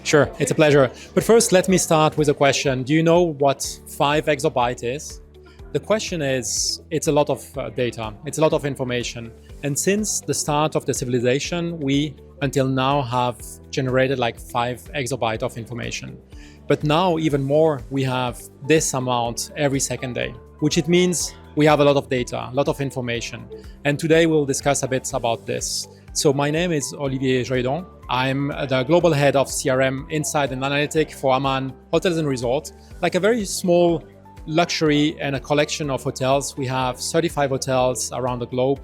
Sure, it's a pleasure. But first, let me start with a question. Do you know what 5 exabyte is? The question is, it's a lot of data, it's a lot of information. And since the start of the civilization, we until now have generated like 5 exabyte of information. But now even more, we have this amount every second day, which it means we have a lot of data, a lot of information. And today we'll discuss a bit about this. So my name is Olivier Jolidon. I'm the global head of CRM Insight and Analytics for Aman Hotels and Resorts, like a very small luxury and a collection of hotels. We have 35 hotels around the globe,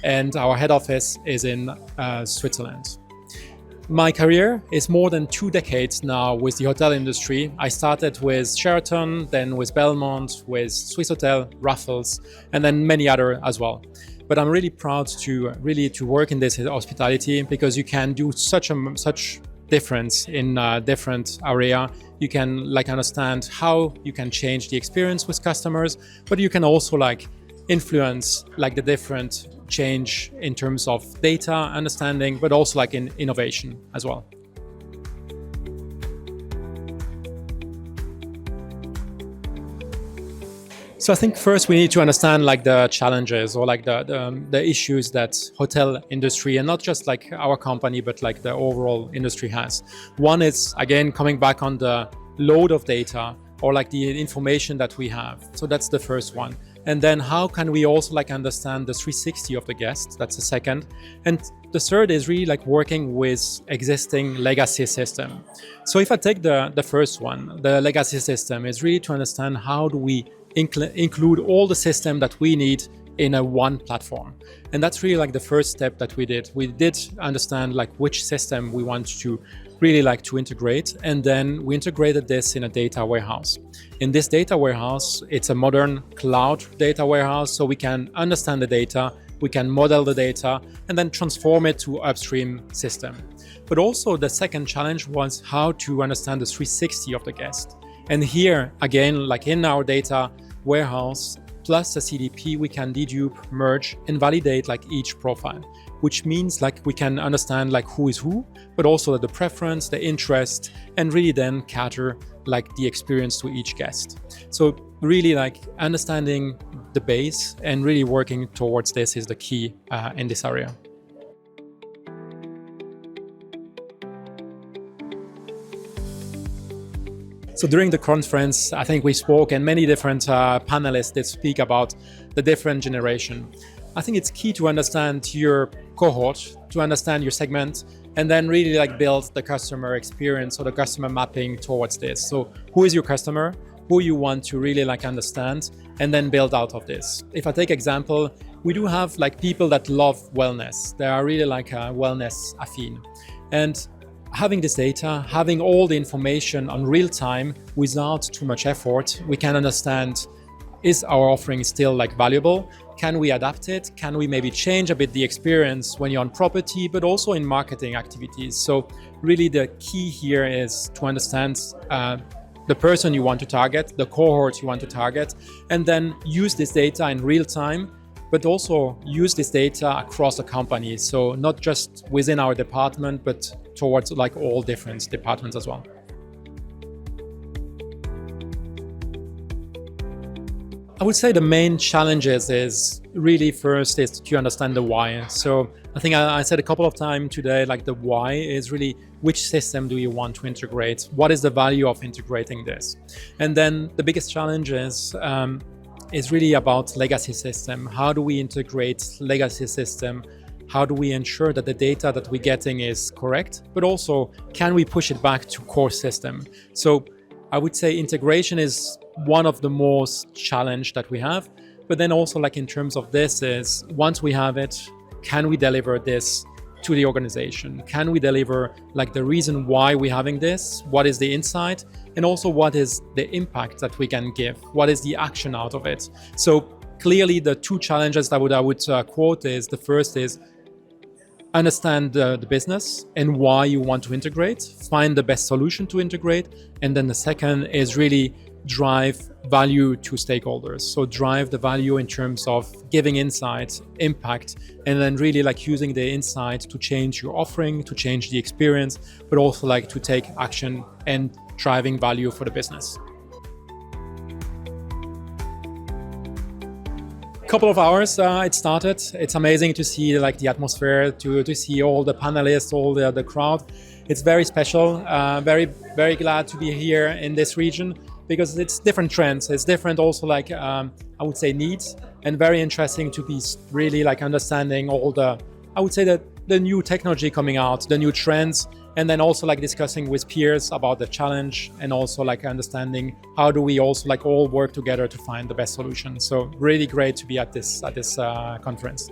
and our head office is in Switzerland. My career is more than 2 decades now with the hotel industry. I started with Sheraton, then with Belmont, with Swiss Hotel, Raffles, and then many other as well. But I'm really proud to work in this hospitality, because you can do such difference in a different area. You can understand how you can change the experience with customers, but you can also influence the different change in terms of data understanding, but also in innovation as well. So I think first we need to understand the challenges or the issues that hotel industry, and not just our company, but the overall industry has. One is, again, coming back on the load of data or the information that we have. So that's the first one. And then how can we also understand the 360 of the guest? That's the second. And the third is really working with existing legacy system. So if I take the first one, the legacy system is really to understand how do we include all the system that we need in a one platform. And that's really the first step that we did. We did understand which system we want to really to integrate, and then we integrated this in a data warehouse. In this data warehouse, it's a modern cloud data warehouse, so we can understand the data, we can model the data, and then transform it to upstream system. But also the second challenge was how to understand the 360 of the guest. And here, again, in our data warehouse, plus the CDP, we can dedupe, merge, and validate each profile, which means we can understand who is who, but also the preference, the interest, and really then cater the experience to each guest. So really understanding the base and really working towards this is the key in this area. So during the conference, I think we spoke, and many different panelists did speak about the different generation. I think it's key to understand your cohort, to understand your segment, and then really build the customer experience or the customer mapping towards this. So who is your customer, who you want to really understand, and then build out of this. If I take example, we do have people that love wellness. They are really wellness affine. And having this data, having all the information on real time without too much effort, we can understand, is our offering still valuable? Can we adapt it? Can we maybe change a bit the experience when you're on property, but also in marketing activities? So really the key here is to understand the person you want to target, the cohort you want to target, and then use this data in real time, but also use this data across the company. So not just within our department, but towards all different departments as well. I would say the main challenges is really first is to understand the why. So I think I said a couple of times today, the why is really which system do you want to integrate? What is the value of integrating this? And then the biggest challenge is really about legacy system. How do we integrate legacy system? How do we ensure that the data that we're getting is correct? But also, can we push it back to core system? So I would say integration is one of the most challenge that we have. But then also in terms of this is, once we have it, can we deliver this to the organization? Can we deliver the reason why we're having this? What is the insight? And also what is the impact that we can give? What is the action out of it? So clearly the two challenges that I would quote is, the first is understand the business and why you want to integrate, find the best solution to integrate. And then the second is really drive value to stakeholders. So drive the value in terms of giving insights, impact, and then really like using the insight to change your offering, to change the experience, but also like to take action and driving value for the business. Couple of hours it started. It's amazing to see like the atmosphere, to see all the panelists, all the crowd. It's very special. Very glad to be here in this region because it's different trends. It's different also like I would say needs, and very interesting to be really like understanding all the, I would say that the new technology coming out, the new trends, and then also like discussing with peers about the challenge, and also like understanding how do we also like all work together to find the best solution. So really great to be at this conference.